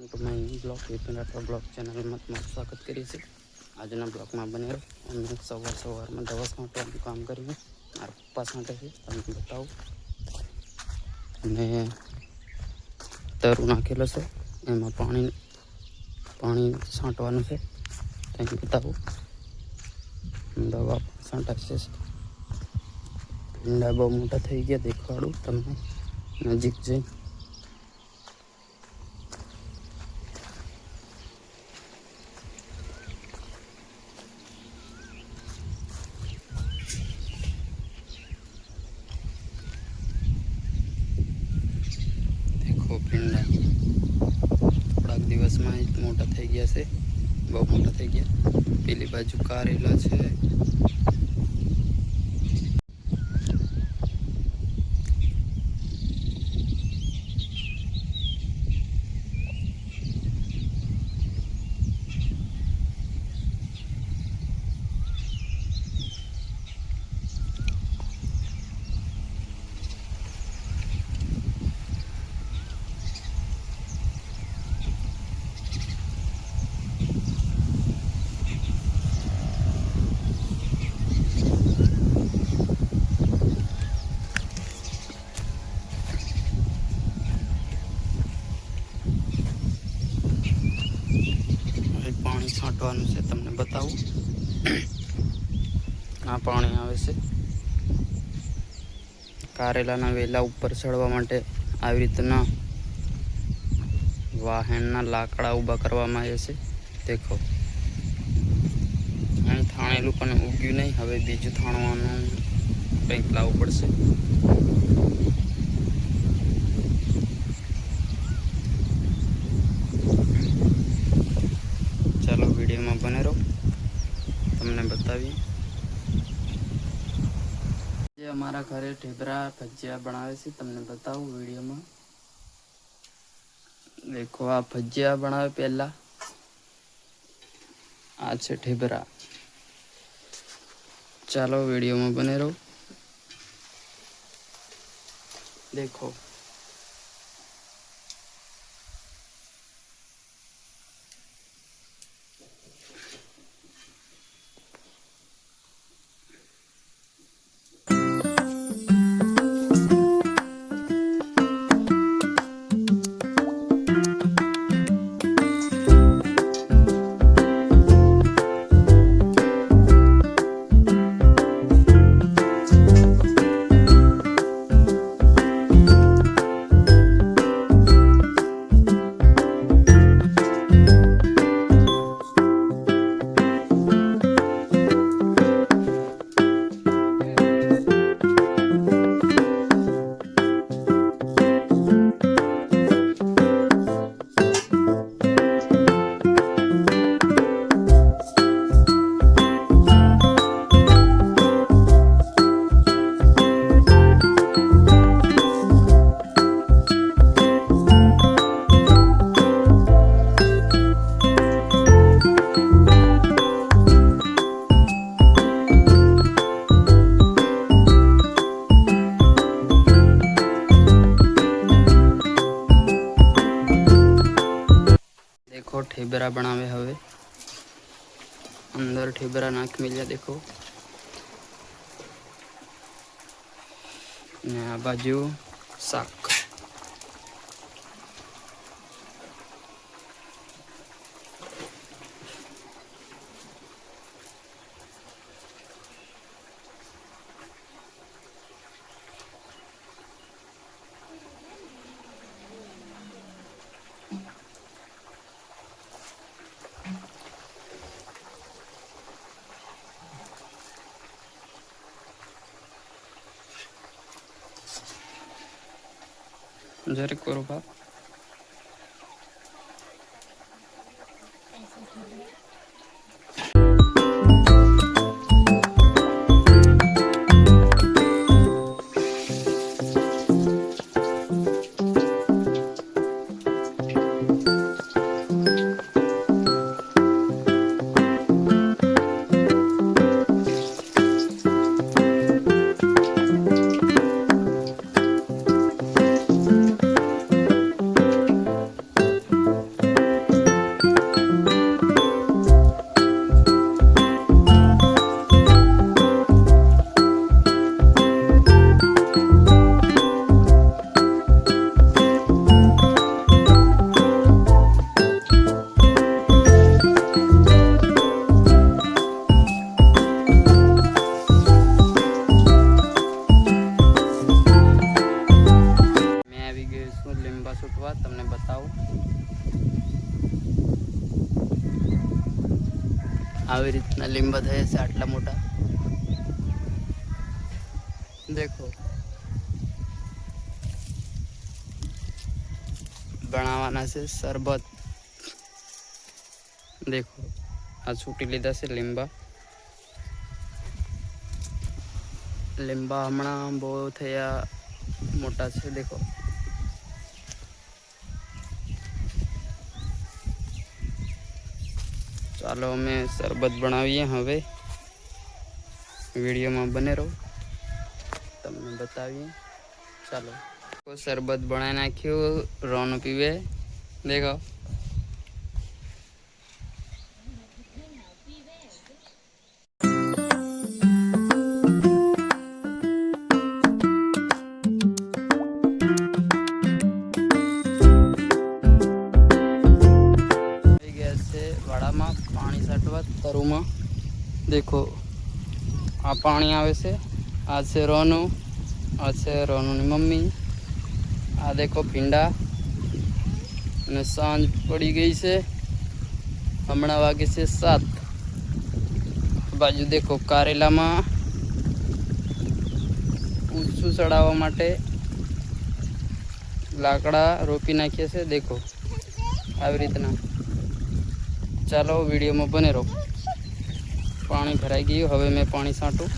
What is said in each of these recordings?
To my blog Vipin Rathod blog ચેનલમાં તમારું સ્વાગત કરીએ છીએ। આજના બ્લોગમાં બને રહો। અમે સવારમાં દવા છાંટવાનું કામ કરીએ। મારા પપ્પા છાંટે છે, તમને બતાવું। અને તરું નાખેલો છે, એમાં પાણી છાંટવાનું છે, તમને બતાવું। દવા છાંટાશે। ભીંડા બહુ મોટા થઈ ગયા, દેખાડું તમને નજીક જઈ। ભીંડા થોડાક દિવસમાં મોટા થઈ ગયા છે, બહુ મોટા થઈ ગયા। પેલી બાજુ કારેલા છે, પાણી છાંટવાનું છે, તમને બતાવું। આ પાણી આવે છે કારેલાના વેલા ઉપર ચડવા માટે। આવી રીતના વાહનના લાકડા ઊભા કરવામાં આવે છે, દેખો। અહીં થાણેલું પણ ઉગ્યું નહીં, હવે બીજું થાણવાનું કંઈક લાવવું પડશે। ચાલો વિડીયોમાં બને રહો, તમને બતાવીએ। જે અમારા ઘરે ઢેબરા ભજીયા બનાવે છે, તમને બતાવું વિડીયોમાં। દેખો, આ ભજીયા બનાવે પહેલા, આ છે ઢેબરા। ચાલો વિડીયોમાં બને રહો, देखो। देखो ठेबरा बनावे, हवे अंदर ठेबरा नाख मिलिया। देखो ने आ बाजू शाक। जरे करो बाप। આવી રીતના લીંબા થયા છે આટલા મોટા. દેખો બનાવવાના છે શરબત. દેખો આ છૂટી લીધા છે લીંબા. લીંબા હમણાં બહુ થયા મોટા છે. દેખો ચાલો અમે શરબત બનાવીએ હવે. વિડીયોમાં બને રહો, તમને બતાવીએ. ચાલો શરબત બનાવી નાખ્યું. રોન પીવે. દેખો વાડામાં પાણી છાંટવા તરુમાં. દેખો આ પાણી આવે છે. આ છે રોનું, આ છે રોનુંની મમ્મી. આ દેખો ભીંડા. અને સાંજ પડી ગઈ છે. હમણાં વાગે છે 7. બાજુ દેખો કારેલામાં ઊંચું ચડાવવા માટે લાકડા રોપી નાખ્યા છે. દેખો આવી રીતના. ચાલો વિડીયોમાં બને રહો. પાણી ભરાઈ ગયું. હવે મેં પાણી છાંટું.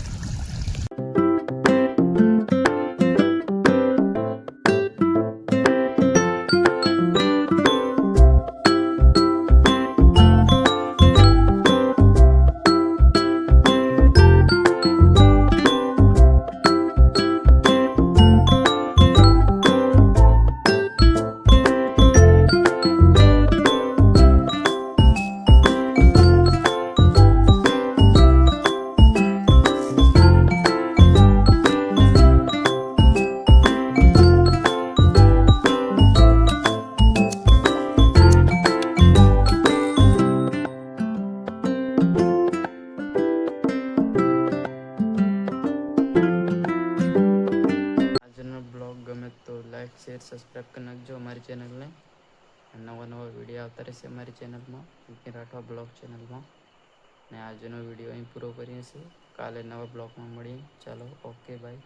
બ્લોગ ગમે તો લાઈક શેર સબસ્ક્રાઈબ કરી નાખજો અમારી ચેનલને. નવા વિડીયો આવતા રહેશે અમારી ચેનલમાં, વિપિન રાઠવા બ્લોગ ચેનલમાં. ને આજનો વિડીયો અહીં પૂરો કરીએ છીએ. કાલે નવા બ્લોગમાં મળીએ. ચાલો ઓકે બાય.